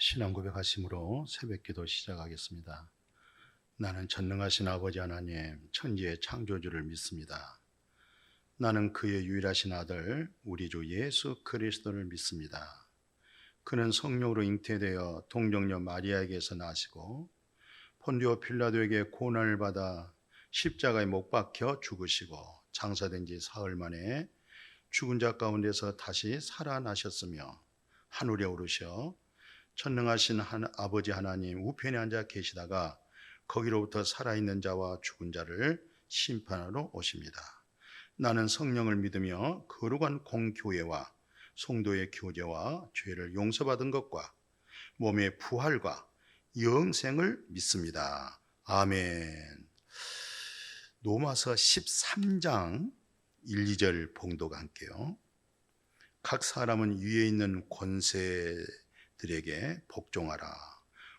신앙 고백하심으로 새벽기도 시작하겠습니다. 나는 전능하신 아버지 하나님, 천지의 창조주를 믿습니다. 나는 그의 유일하신 아들 우리 주 예수 그리스도를 믿습니다. 그는 성령으로 잉태되어 동정녀 마리아에게서 나시고 본디오 필라도에게 고난을 받아 십자가에 못 박혀 죽으시고 장사된 지 사흘 만에 죽은 자 가운데서 다시 살아나셨으며 하늘에 오르셔 전능하신 아버지 하나님 우편에 앉아 계시다가 거기로부터 살아있는 자와 죽은 자를 심판하러 오십니다. 나는 성령을 믿으며 거룩한 공교회와 성도의 교제와 죄를 용서받은 것과 몸의 부활과 영생을 믿습니다. 아멘. 로마서 13장 1, 2절 봉독 할게요. 각 사람은 위에 있는 권세들에게 복종하라.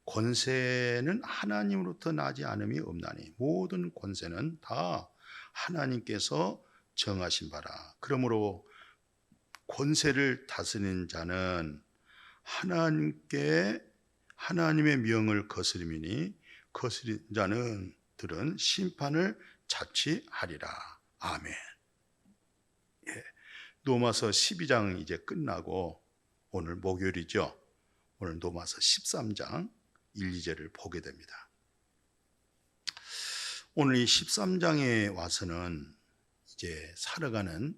권세는 하나님으로부터 나지 않음이 없나니 모든 권세는 다 하나님께서 정하신 바라. 그러므로 권세를 다스리는 자는 하나님의 명을 거스림이니 거스린 자들은 심판을 자취하리라. 아멘. 예. 로마서 12장 이제 끝나고 오늘 목요일이죠. 오늘 로마서 13장 1, 2절을 보게 됩니다. 오늘 이 13장에 와서는 이제 살아가는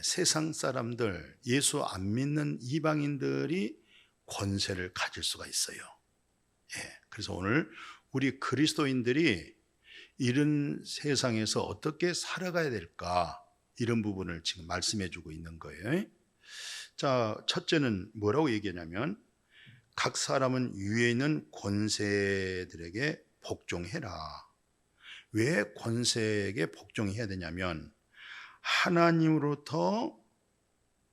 세상 사람들, 예수 안 믿는 이방인들이 권세를 가질 수가 있어요. 그래서 오늘 우리 그리스도인들이 이런 세상에서 어떻게 살아가야 될까, 이런 부분을 지금 말씀해 주고 있는 거예요. 자, 첫째는 뭐라고 얘기하냐면 각 사람은 위에 있는 권세들에게 복종해라. 왜 권세에게 복종해야 되냐면 하나님으로부터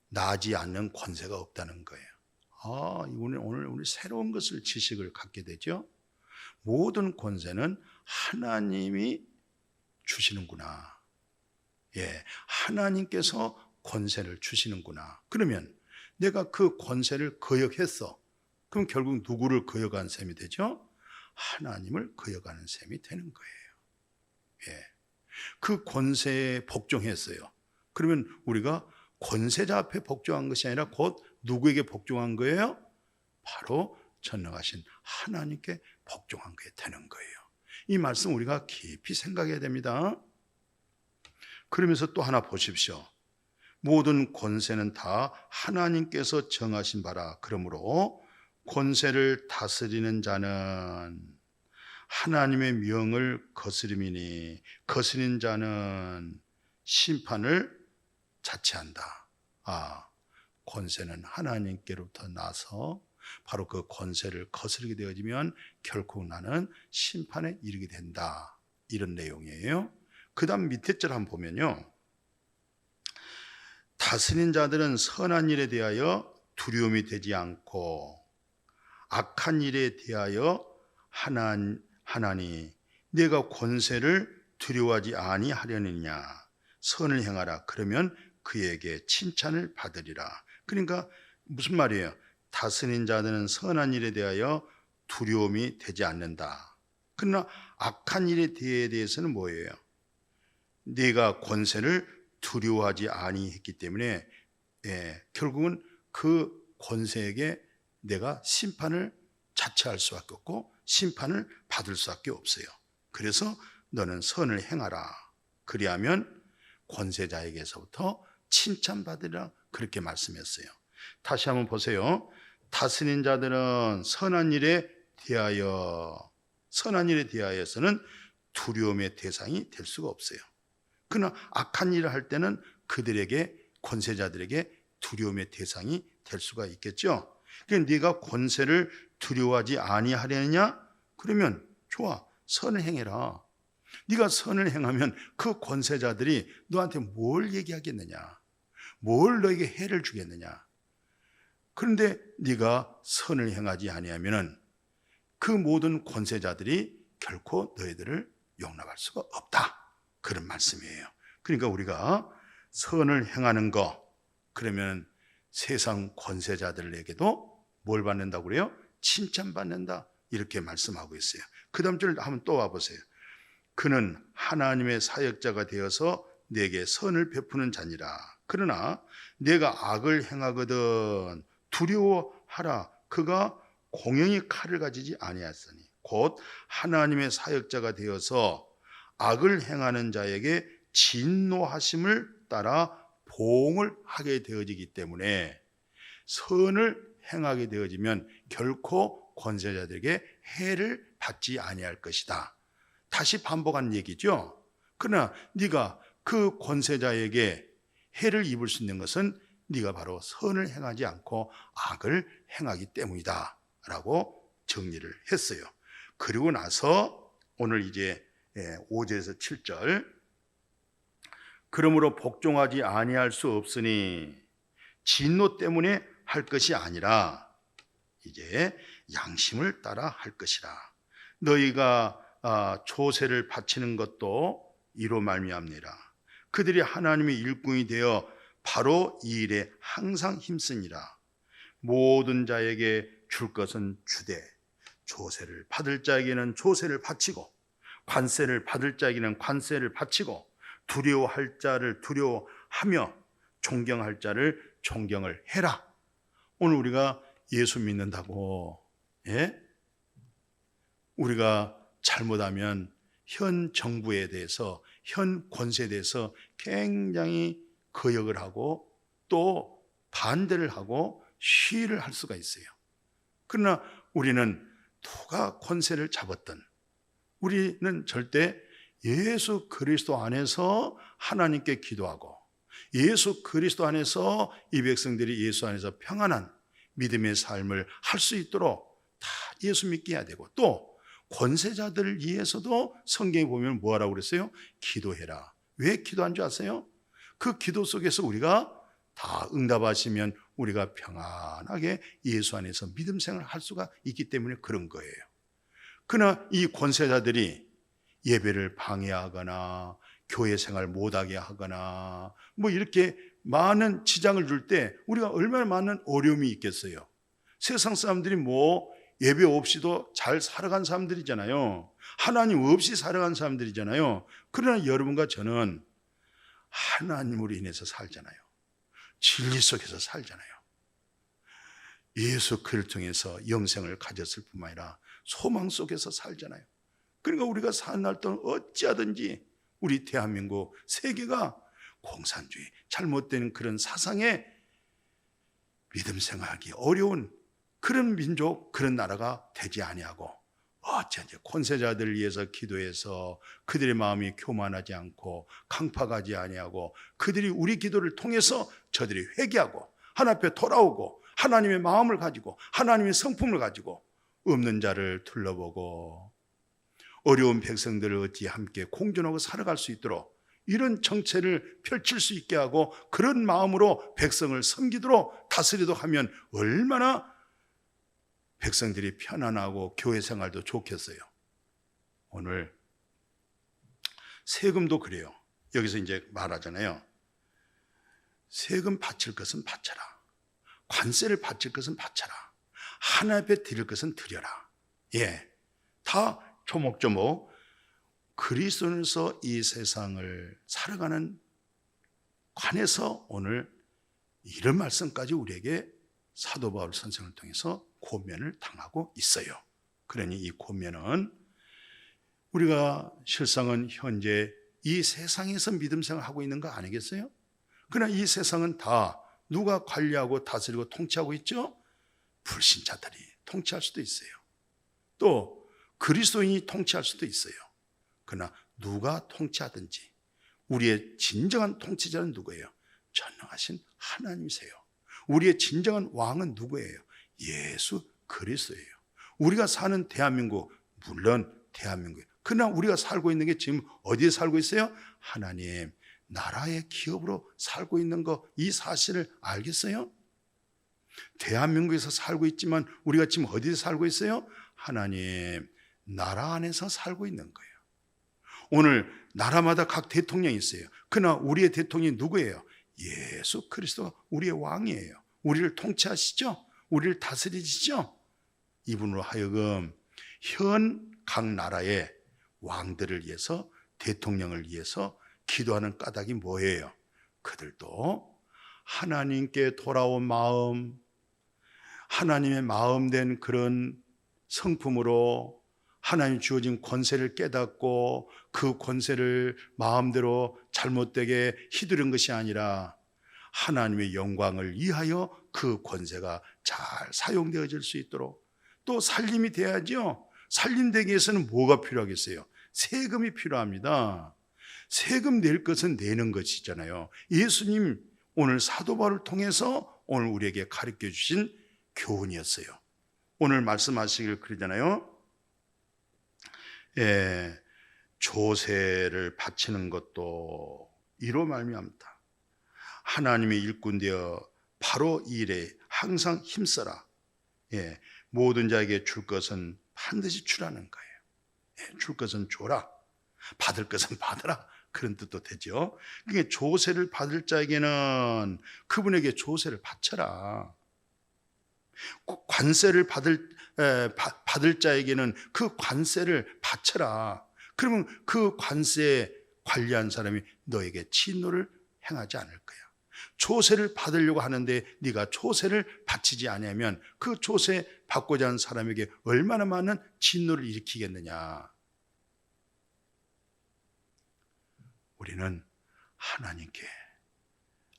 나지 않는 권세가 없다는 거예요. 오늘 우리 새로운 것을 지식을 갖게 되죠. 모든 권세는 하나님이 주시는구나. 하나님께서 권세를 주시는구나. 그러면 내가 그 권세를 거역했어. 그럼 결국 누구를 거역한 셈이 되죠? 하나님을 거역하는 셈이 되는 거예요. 그 권세에 복종했어요. 그러면 우리가 권세자 앞에 복종한 것이 아니라 곧 누구에게 복종한 거예요? 바로 전능하신 하나님께 복종한 게 되는 거예요. 이 말씀 우리가 깊이 생각해야 됩니다. 그러면서 또 하나 보십시오. 모든 권세는 다 하나님께서 정하신 바라. 그러므로 권세를 다스리는 자는 하나님의 명을 거스림이니 거스린 자는 심판을 자취한다. 권세는 하나님께로부터 나서 바로 그 권세를 거스르게 되어지면 결국 나는 심판에 이르게 된다. 이런 내용이에요. 그 다음 밑에 절 한번 보면요. 다스린 자들은 선한 일에 대하여 두려움이 되지 않고 악한 일에 대하여 하나니 내가 권세를 두려워하지 아니하려느냐. 선을 행하라. 그러면 그에게 칭찬을 받으리라. 그러니까 무슨 말이에요? 다스린 자들은 선한 일에 대하여 두려움이 되지 않는다. 그러나 악한 일에 대해서는 뭐예요? 네가 권세를 두려워하지 아니했기 때문에 결국은 그 권세에게 내가 심판을 자처할 수밖에 없고 심판을 받을 수밖에 없어요. 그래서 너는 선을 행하라. 그리하면 권세자에게서부터 칭찬받으리라. 그렇게 말씀했어요. 다시 한번 보세요. 다스린 자들은 선한 일에 대하여서는 두려움의 대상이 될 수가 없어요. 그러나 악한 일을 할 때는 그들에게, 권세자들에게 두려움의 대상이 될 수가 있겠죠. 그러니까 네가 권세를 두려워하지 아니하려느냐? 그러면 좋아, 선을 행해라. 네가 선을 행하면 그 권세자들이 너한테 뭘 얘기하겠느냐? 뭘 너에게 해를 주겠느냐? 그런데 네가 선을 행하지 아니하면 그 모든 권세자들이 결코 너희들을 용납할 수가 없다. 그런 말씀이에요. 그러니까 우리가 선을 행하는 거, 그러면 세상 권세자들에게도 뭘 받는다고 그래요? 칭찬받는다. 이렇게 말씀하고 있어요. 그 다음 절 한번 또 와보세요. 그는 하나님의 사역자가 되어서 내게 선을 베푸는 자니라. 그러나 내가 악을 행하거든 두려워하라. 그가 공영의 칼을 가지지 아니하였으니 곧 하나님의 사역자가 되어서 악을 행하는 자에게 진노하심을 따라 보응을 하게 되어지기 때문에 선을 행하게 되어지면 결코 권세자들에게 해를 받지 아니할 것이다. 다시 반복한 얘기죠. 그러나 네가 그 권세자에게 해를 입을 수 있는 것은 네가 바로 선을 행하지 않고 악을 행하기 때문이다 라고 정리를 했어요. 그리고 나서 오늘 이제 5절에서 7절 그러므로 복종하지 아니할 수 없으니 진노 때문에 할 것이 아니라 이제 양심을 따라 할 것이라. 너희가 조세를 바치는 것도 이로 말미암니라. 그들이 하나님의 일꾼이 되어 바로 이 일에 항상 힘쓰니라. 모든 자에게 줄 것은 주되 조세를 받을 자에게는 조세를 바치고 관세를 받을 자에게는 관세를 바치고 두려워할 자를 두려워하며 존경할 자를 존경을 해라. 오늘 우리가 예수 믿는다고 우리가 잘못하면 현 정부에 대해서 현 권세에 대해서 굉장히 거역을 하고 또 반대를 하고 시위를 할 수가 있어요. 그러나 우리는 누가 권세를 잡았든 우리는 절대 예수 그리스도 안에서 하나님께 기도하고 예수 그리스도 안에서 이 백성들이 예수 안에서 평안한 믿음의 삶을 할 수 있도록 다 예수 믿게 해야 되고 또 권세자들을 위해서도 성경에 보면 뭐하라고 그랬어요? 기도해라. 왜 기도한 줄 아세요? 그 기도 속에서 우리가 다 응답하시면 우리가 평안하게 예수 안에서 믿음 생활을 할 수가 있기 때문에 그런 거예요. 그러나 이 권세자들이 예배를 방해하거나 교회 생활 못하게 하거나 뭐 이렇게 많은 지장을 줄 때 우리가 얼마나 많은 어려움이 있겠어요. 세상 사람들이 뭐 예배 없이도 잘 살아간 사람들이잖아요. 하나님 없이 살아간 사람들이잖아요. 그러나 여러분과 저는 하나님으로 인해서 살잖아요. 진리 속에서 살잖아요. 예수 그리스도를 통해서 영생을 가졌을 뿐만 아니라 소망 속에서 살잖아요. 그러니까 우리가 사는 날 동안 어찌하든지 우리 대한민국 세계가 공산주의 잘못된 그런 사상에 믿음 생활하기 어려운 그런 민족 그런 나라가 되지 아니하고 어찌하든지 권세자들을 위해서 기도해서 그들의 마음이 교만하지 않고 강팍하지 아니하고 그들이 우리 기도를 통해서 저들이 회개하고 하나님 앞에 돌아오고 하나님의 마음을 가지고 하나님의 성품을 가지고 없는 자를 둘러보고 어려운 백성들을 어찌 함께 공존하고 살아갈 수 있도록 이런 정체를 펼칠 수 있게 하고 그런 마음으로 백성을 섬기도록 다스리도록 하면 얼마나 백성들이 편안하고 교회 생활도 좋겠어요. 오늘 세금도 그래요. 여기서 이제 말하잖아요. 세금 바칠 것은 바쳐라. 관세를 바칠 것은 바쳐라. 하나님 앞에 드릴 것은 드려라. 다 조목조목 그리스도인으로서 이 세상을 살아가는 관해서 오늘 이런 말씀까지 우리에게 사도 바울 선생을 통해서 권면을 당하고 있어요. 그러니 이 권면은 우리가 실상은 현재 이 세상에서 믿음 생활하고 있는 거 아니겠어요? 그러나 이 세상은 다 누가 관리하고 다스리고 통치하고 있죠? 불신자들이 통치할 수도 있어요. 또 그리스도인이 통치할 수도 있어요. 그러나 누가 통치하든지 우리의 진정한 통치자는 누구예요? 전능하신 하나님이세요. 우리의 진정한 왕은 누구예요? 예수 그리스도예요. 우리가 사는 대한민국, 물론 대한민국, 그러나 우리가 살고 있는 게 지금 어디에 살고 있어요? 하나님 나라의 기업으로 살고 있는 거, 이 사실을 알겠어요? 대한민국에서 살고 있지만 우리가 지금 어디에 살고 있어요? 하나님 나라 안에서 살고 있는 거예요. 오늘 나라마다 각 대통령이 있어요. 그러나 우리의 대통령이 누구예요? 예수 그리스도가 우리의 왕이에요. 우리를 통치하시죠? 우리를 다스리시죠? 이분으로 하여금 현 각 나라의 왕들을 위해서, 대통령을 위해서 기도하는 까닭이 뭐예요? 그들도 하나님께 돌아온 마음, 하나님의 마음된 그런 성품으로 하나님 주어진 권세를 깨닫고 그 권세를 마음대로 잘못되게 휘두른 것이 아니라 하나님의 영광을 위하여 그 권세가 잘 사용되어질 수 있도록, 또 살림이 돼야죠. 살림되기 위해서는 뭐가 필요하겠어요? 세금이 필요합니다. 세금 낼 것은 내는 것이잖아요. 예수님 오늘 사도 바울을 통해서 오늘 우리에게 가르쳐 주신 교훈이었어요. 오늘 말씀하시길 그러잖아요. 조세를 바치는 것도 이로 말미암다. 하나님의 일꾼 되어 바로 이 일에 항상 힘써라. 모든 자에게 줄 것은 반드시 주라는 거예요. 줄 것은 줘라, 받을 것은 받아라, 그런 뜻도 되죠. 그러니까 조세를 받을 자에게는 그분에게 조세를 바쳐라. 관세를 받을 자에게는 그 관세를 바쳐라. 그러면 그 관세에 관리한 사람이 너에게 진노를 행하지 않을 거야. 조세를 받으려고 하는데 네가 조세를 바치지 않으면 그 조세 받고자 하는 사람에게 얼마나 많은 진노를 일으키겠느냐. 우리는 하나님께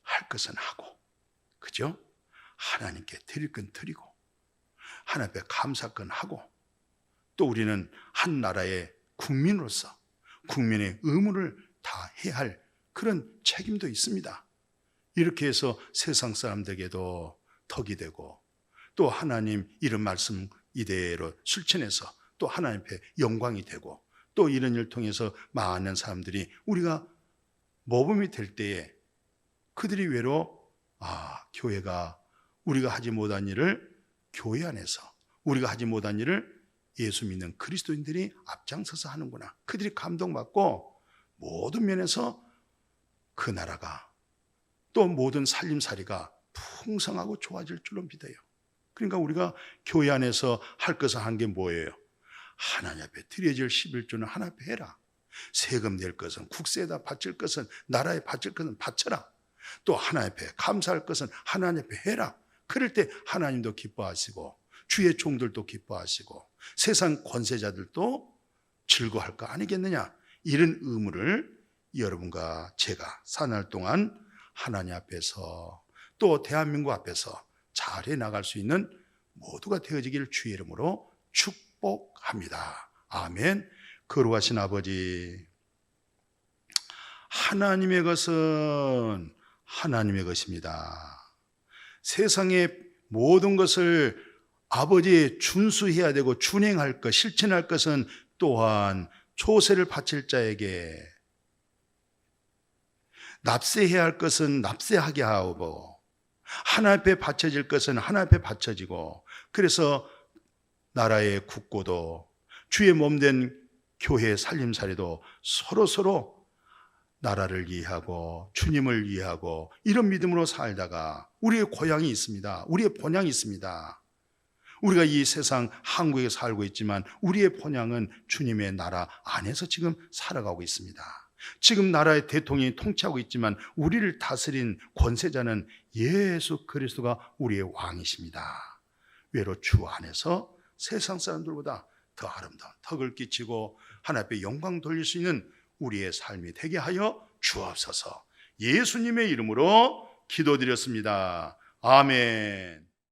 할 것은 하고, 그죠? 하나님께 드릴 건 드리고, 하나님 앞에 감사할 건 하고, 또 우리는 한 나라의 국민으로서 국민의 의무를 다 해야 할 그런 책임도 있습니다. 이렇게 해서 세상 사람들에게도 덕이 되고, 또 하나님 이런 말씀 이대로 실천해서 또 하나님 앞에 영광이 되고, 또 이런 일을 통해서 많은 사람들이 우리가 모범이 될 때에 그들이 외로 교회가 우리가 하지 못한 일을 교회 안에서, 우리가 하지 못한 일을 예수 믿는 그리스도인들이 앞장서서 하는구나. 그들이 감동받고 모든 면에서 그 나라가 또 모든 살림살이가 풍성하고 좋아질 줄로 믿어요. 그러니까 우리가 교회 안에서 할 것을 한 게 뭐예요? 하나님 앞에 드려질 11조는 하나님 앞에 해라. 세금 낼 것은, 국세에다 바칠 것은, 나라에 바칠 것은 바쳐라. 또 하나님 앞에 감사할 것은 하나님 앞에 해라. 그럴 때 하나님도 기뻐하시고 주의 종들도 기뻐하시고 세상 권세자들도 즐거워할 거 아니겠느냐. 이런 의무를 여러분과 제가 사날 동안 하나님 앞에서 또 대한민국 앞에서 잘해 나갈 수 있는 모두가 되어지기를 주의 이름으로 축복합니다. 아멘. 거룩하신 아버지, 하나님의 것은 하나님의 것입니다. 세상의 모든 것을 아버지에 준수해야 되고 준행할 것, 실천할 것은 또한 조세를 바칠 자에게, 납세해야 할 것은 납세하게 하고, 하나님 앞에 바쳐질 것은 하나님 앞에 바쳐지고, 그래서 나라의 국고도 주의 몸된 교회의 살림살이도 서로 나라를 이해하고 주님을 이해하고 이런 믿음으로 살다가 우리의 고향이 있습니다. 우리의 본향이 있습니다. 우리가 이 세상 한국에 살고 있지만 우리의 본향은 주님의 나라 안에서 지금 살아가고 있습니다. 지금 나라의 대통령이 통치하고 있지만 우리를 다스린 권세자는 예수 그리스도가 우리의 왕이십니다. 외로 주 안에서 세상 사람들보다 더 아름다운 덕을 끼치고 하나님 앞에 영광 돌릴 수 있는 우리의 삶이 되게 하여 주옵소서. 예수님의 이름으로 기도드렸습니다. 아멘.